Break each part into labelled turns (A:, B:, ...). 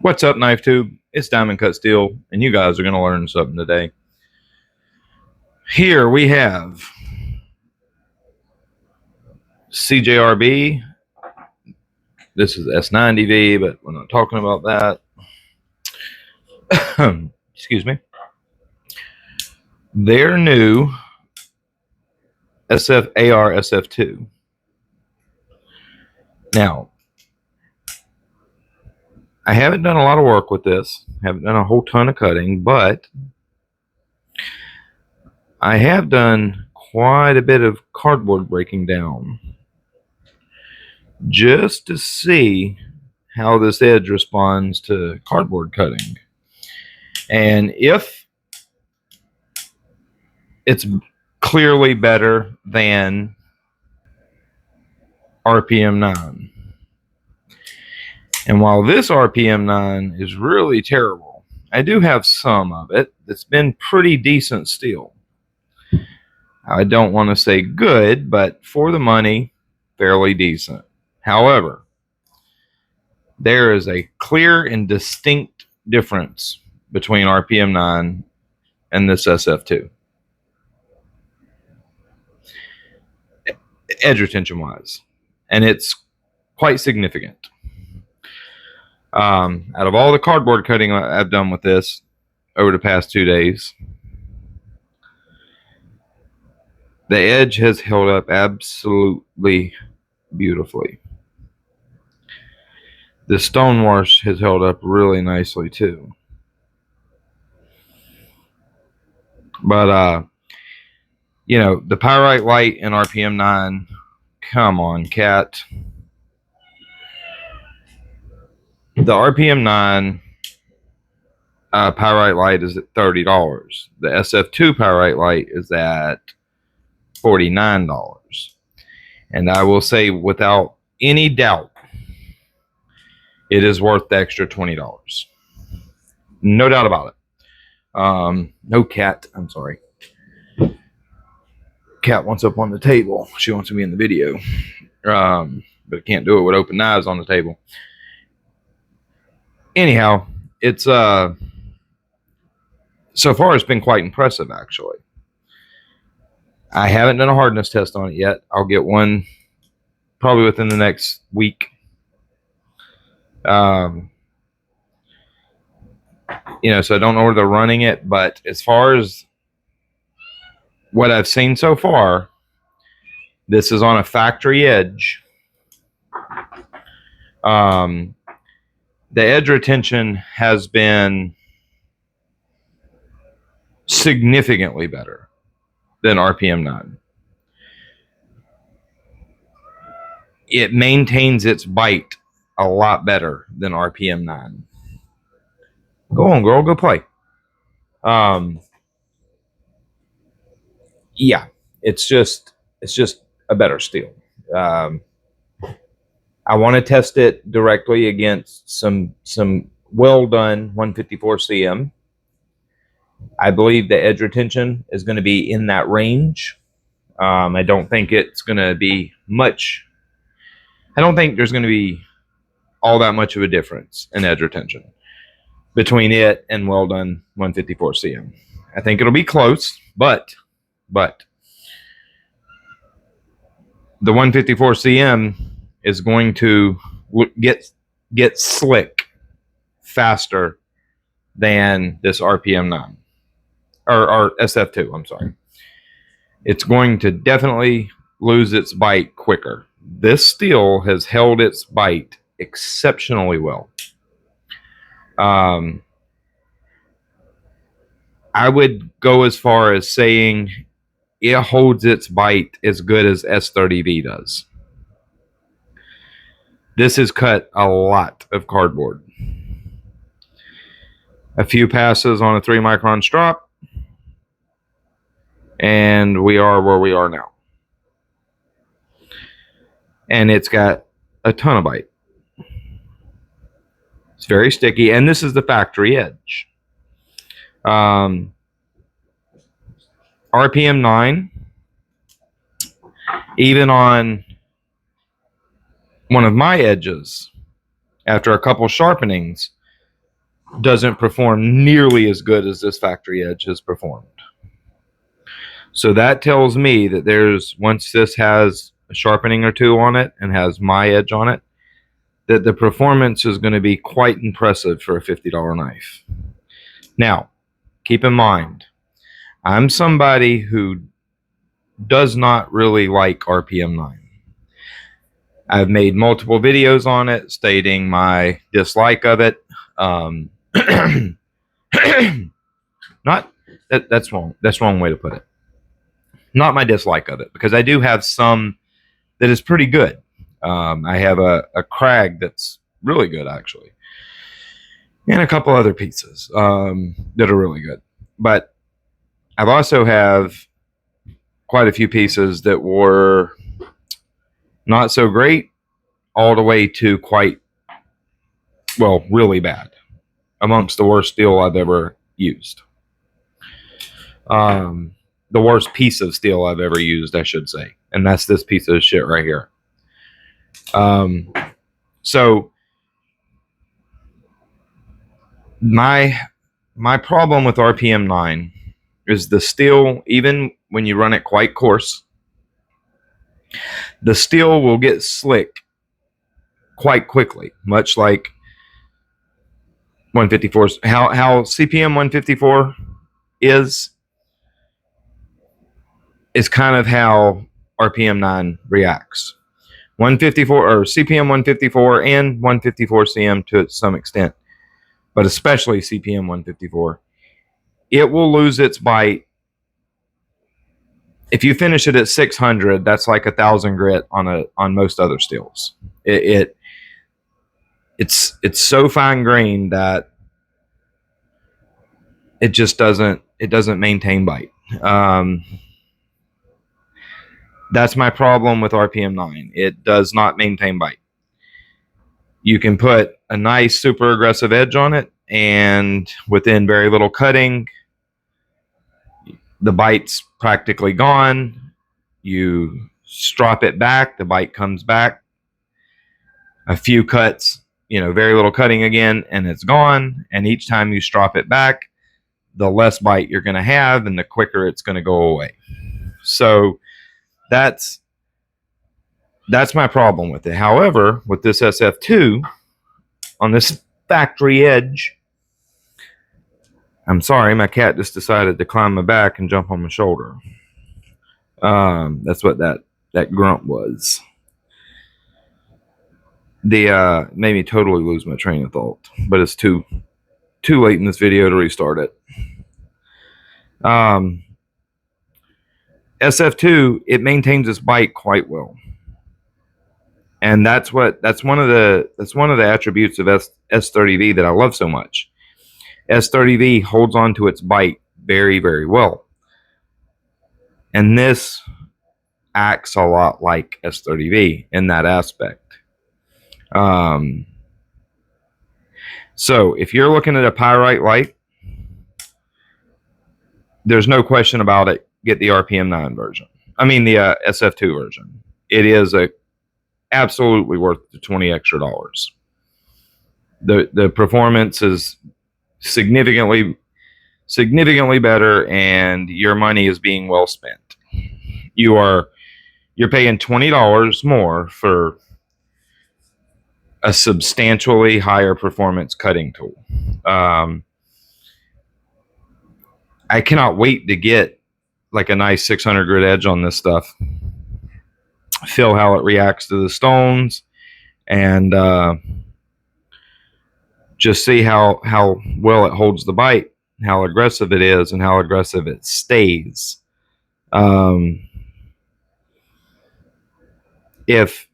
A: What's up, Knife Tube? It's Diamond Cut Steel, and you guys are going to learn something today. Here we have Cjrb. This is S90V, but we're not talking about that. Excuse me. Their new AR-SFII. Now, I haven't done a lot of work with this. Haven't done a whole ton of cutting, but I have done quite a bit of cardboard breaking down just to see how this edge responds to cardboard cutting. And if it's clearly better than RPM9. And while this RPM9 is really terrible, I do have some of it that's been pretty decent still. I don't want to say good, but for the money, fairly decent. However, there is a clear and distinct difference between RPM9 and this SF2. Edge retention wise, and it's quite significant. Out of all the cardboard cutting I've done with this over the past 2 days, the edge has held up absolutely beautifully. The stone wash has held up really nicely too. But you know, the pyrite light in RPM9, come on, cat. The RPM9 pyrite light is at $30. The SF2 pyrite light is at $49. And I will say without any doubt, it is worth the extra $20. No doubt about it. No, cat, I'm sorry. Cat wants up on the table. She wants to be in the video. But can't do it with open knives on the table. Anyhow, it's so far it's been quite impressive, actually. I haven't done a hardness test on it yet. I'll get one probably within the next week. You know, so I don't know where they're running it, but as far as what I've seen so far, this is on a factory edge. The edge retention has been significantly better than RPM9. It maintains its bite a lot better than RPM9. Go on, girl, go play. Yeah, it's just a better steel. I want to test it directly against some well done 154 cm. I believe the edge retention is going to be in that range. I don't think it's going to be much. I don't think there's going to be all that much of a difference in edge retention between it and well done 154 cm. I think it'll be close, but the 154 cm is going to get slick faster than this RPM9 or SF2. I'm sorry. It's going to definitely lose its bite quicker. This steel has held its bite exceptionally well. I would go as far as saying it holds its bite as good as S30V does. This has cut a lot of cardboard. A few passes on a 3 micron strop, and we are where we are now. And it's got a ton of bite. It's very sticky, and this is the factory edge. RPM9, even on one of my edges, after a couple sharpenings, doesn't perform nearly as good as this factory edge has performed. So that tells me that once this has a sharpening or two on it and has my edge on it, that the performance is going to be quite impressive for a $50 knife. Now, keep in mind, I'm somebody who does not really like RPM9. I've made multiple videos on it stating my dislike of it. Not that's wrong. That's the wrong way to put it. Not my dislike of it, because I do have some that is pretty good. I have a Crag that's really good, actually, and a couple other pieces that are really good. But I've also have quite a few pieces that were not so great, all the way to quite, well, really bad, amongst the worst steel I've ever used. The worst piece of steel I've ever used, I should say, and that's this piece of shit right here. So my problem with RPM9 is the steel, even when you run it quite coarse, the steel will get slick quite quickly, much like 154. How CPM 154 is kind of how RPM9 reacts. 154 or CPM 154 and 154 CM to some extent, but especially CPM 154, it will lose its bite. If you finish it at 600, that's like 1,000 grit on most other steels. It's so fine grained that it just doesn't maintain bite. That's my problem with RPM9. It does not maintain bite. You can put a nice super aggressive edge on it, and within very little cutting, the bite's practically gone. You strop it back, the bite comes back. A few cuts, very little cutting again, and it's gone. And each time you strop it back, the less bite you're going to have, and the quicker it's going to go away. So that's my problem with it. However, with this SF2 on this factory edge, I'm sorry, my cat just decided to climb my back and jump on my shoulder. That's what that grunt was. The made me totally lose my train of thought, but it's too late in this video to restart it. SF2, it maintains its bite quite well, and that's one of the attributes of S30V that I love so much. S30V holds on to its bite very, very well, and this acts a lot like S30V in that aspect. So if you're looking at a pyrite light, there's no question about it. Get the RPM9 version. I mean the SF2 version. It is absolutely worth the $20 extra. The performance is significantly better, and your money is being well spent. You're paying $20 more for a substantially higher performance cutting tool. I cannot wait to get like a nice 600 grit edge on this stuff. Feel how it reacts to the stones, and just see how well it holds the bite, how aggressive it is, and how aggressive it stays. If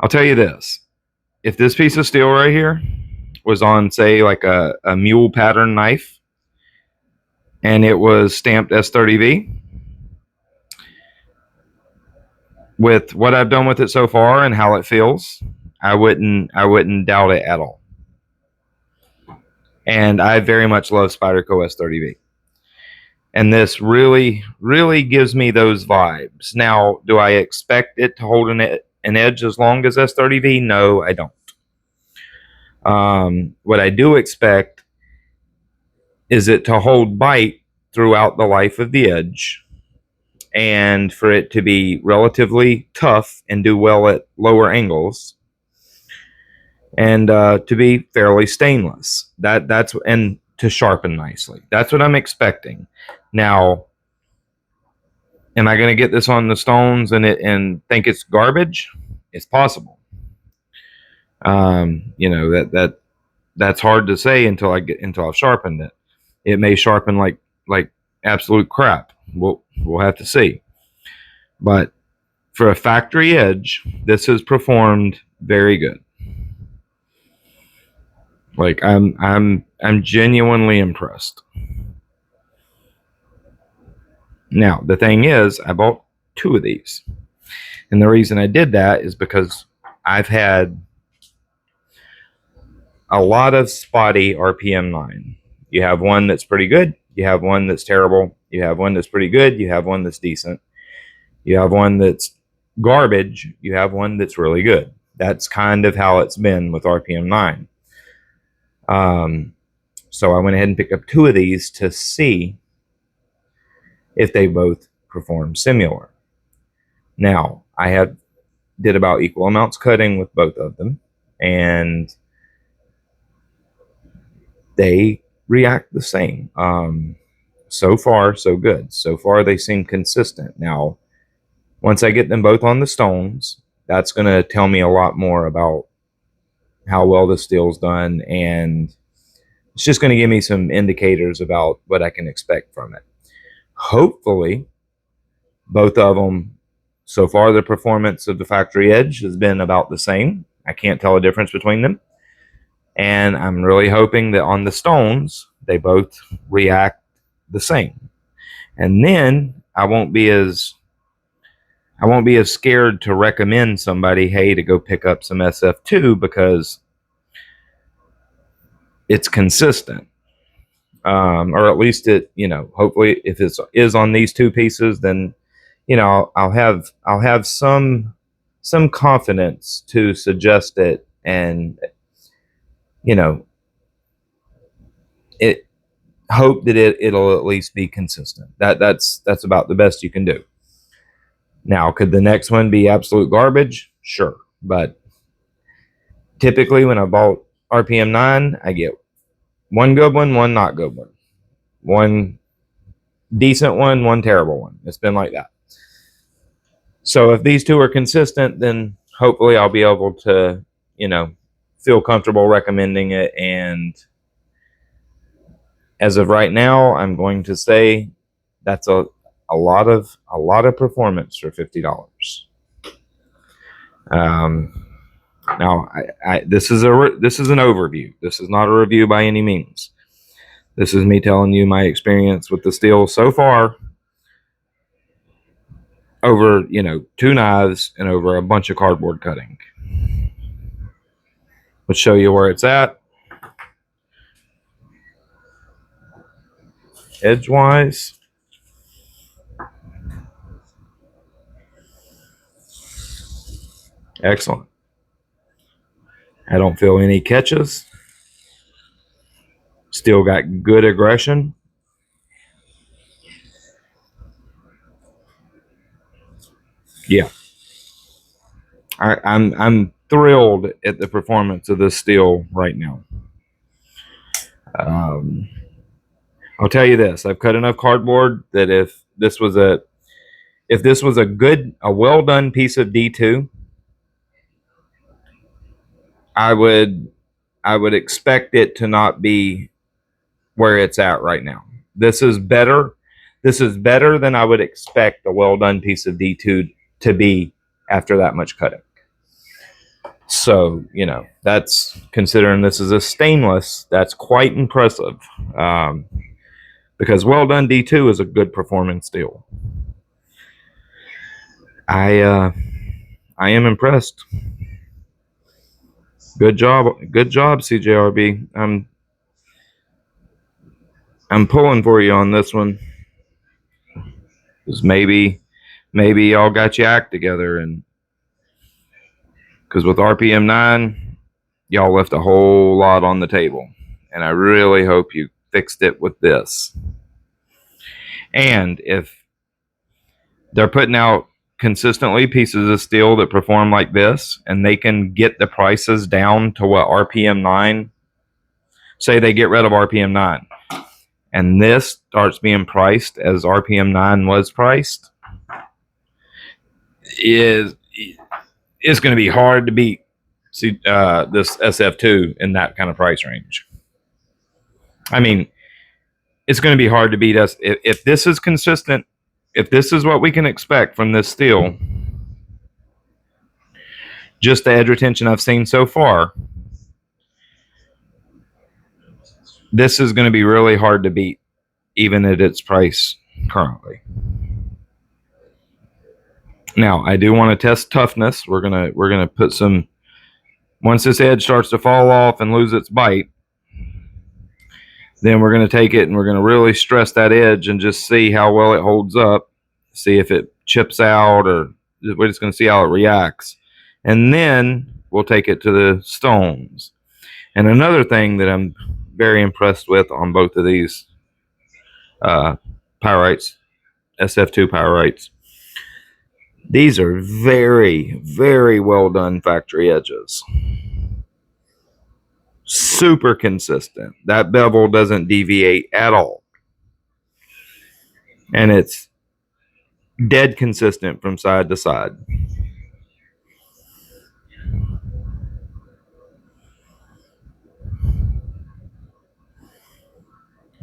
A: I'll tell you this, if this piece of steel right here was on, say, like a mule pattern knife, and it was stamped S30V, with what I've done with it so far and how it feels, I wouldn't doubt it at all. And I very much love Spyderco S30V. And this really, really gives me those vibes. Now, do I expect it to hold an edge as long as S30V? No, I don't. What I do expect is it to hold bite throughout the life of the edge, and for it to be relatively tough and do well at lower angles, and to be fairly stainless. That's and to sharpen nicely. That's what I'm expecting. Now, am I going to get this on the stones and think it's garbage? It's possible. You know, that's hard to say until I've sharpened it. It may sharpen like absolute crap. We'll have to see. But for a factory edge, this has performed very good. Like I'm genuinely impressed. Now, the thing is, I bought 2 of these. And the reason I did that is because I've had a lot of spotty RPM9. You have one that's pretty good, you have one that's terrible, you have one that's pretty good, you have one that's decent, you have one that's garbage, you have one that's really good. That's kind of how it's been with RPM9. So I went ahead and picked up 2 of these to see if they both perform similar. Now, I did about equal amounts cutting with both of them, and they react the same. So far, so good. So far, they seem consistent. Now, once I get them both on the stones, that's going to tell me a lot more about how well the steel's done, and it's just going to give me some indicators about what I can expect from it. Hopefully, both of them, so far, the performance of the factory edge has been about the same. I can't tell a difference between them. And I'm really hoping that on the stones, they both react the same. And then I won't be as scared to recommend somebody, hey, to go pick up some SF2 because it's consistent. Or at least it, you know, hopefully if it is on these 2 pieces, then, you know, I'll have some confidence to suggest it, and, you know, it hope that it'll at least be consistent. That's about the best you can do. Now, could the next one be absolute garbage? Sure. But typically when I bought RPM9, I get one good one, one not good one, one decent one, one terrible one. It's been like that. So if these 2 are consistent, then hopefully I'll be able to, you know, feel comfortable recommending it. And as of right now, I'm going to say that's a lot of performance for $50. Now, this is an overview. This is not a review by any means. This is me telling you my experience with the steel so far over, you know, 2 knives and over a bunch of cardboard cutting. Let's show you where it's at. Edgewise. Excellent. I don't feel any catches. Still got good aggression. Yeah. I'm thrilled at the performance of this steel right now. I'll tell you this: I've cut enough cardboard that if this was a well done piece of D2, I would expect it to not be where it's at right now. This is better. This is better than I would expect a well done piece of D2 to be after that much cutting. So, you know, that's, considering this is a stainless, that's quite impressive. Because well done D2 is a good performing steel. I am impressed. Good job, Cjrb. I'm pulling for you on this one, because maybe y'all got your act together, and because with RPM9, y'all left a whole lot on the table, and I really hope you fixed it with this. And if they're putting out consistently pieces of steel that perform like this, and they can get the prices down to what RPM9, say they get rid of RPM9, and this starts being priced as RPM9 was priced, it's going to be hard to beat this SF2 in that kind of price range. I mean, it's going to be hard to beat us if this is consistent. If this is what we can expect from this steel, just the edge retention I've seen so far, this is going to be really hard to beat, even at its price currently. Now, I do want to test toughness. We're gonna put some. Once this edge starts to fall off and lose its bite, then we're going to take it and we're going to really stress that edge and just see how well it holds up. See if it chips out, or we're just going to see how it reacts. And then we'll take it to the stones. And another thing that I'm very impressed with on both of these pyrites, SF2 pyrites, these are very, very well done factory edges. Super consistent. That bevel doesn't deviate at all. And it's dead consistent from side to side.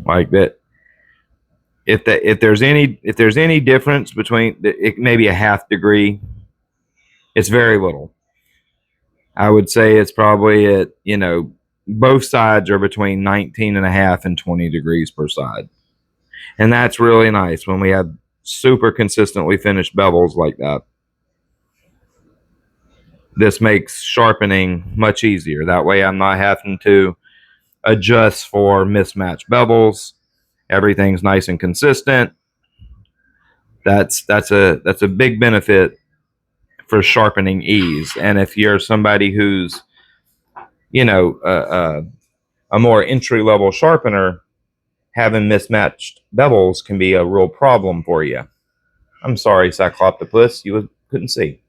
A: Like that. If there's any difference between it, maybe a half degree, it's very little. I would say it's probably at, both sides are between 19.5 and 20 degrees per side. And that's really nice when we have super consistently finished bevels like that. This makes sharpening much easier. That way I'm not having to adjust for mismatched bevels. Everything's nice and consistent. That's a big benefit for sharpening ease. And if you're somebody who's, a more entry-level sharpener, having mismatched bevels can be a real problem for you. I'm sorry, Cycloptopus, you couldn't see.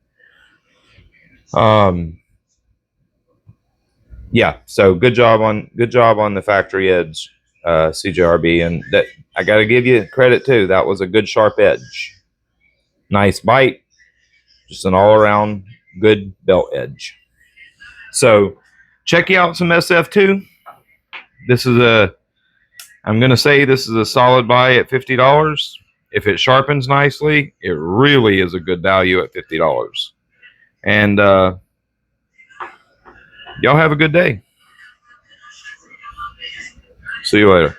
A: Yeah, so good job on the factory edge, Cjrb, and that I got to give you credit too. That was a good sharp edge, nice bite, just an all-around good belt edge. So check you out some SF2. I'm going to say this is a solid buy at $50. If it sharpens nicely, it really is a good value at $50. And y'all have a good day. See you later.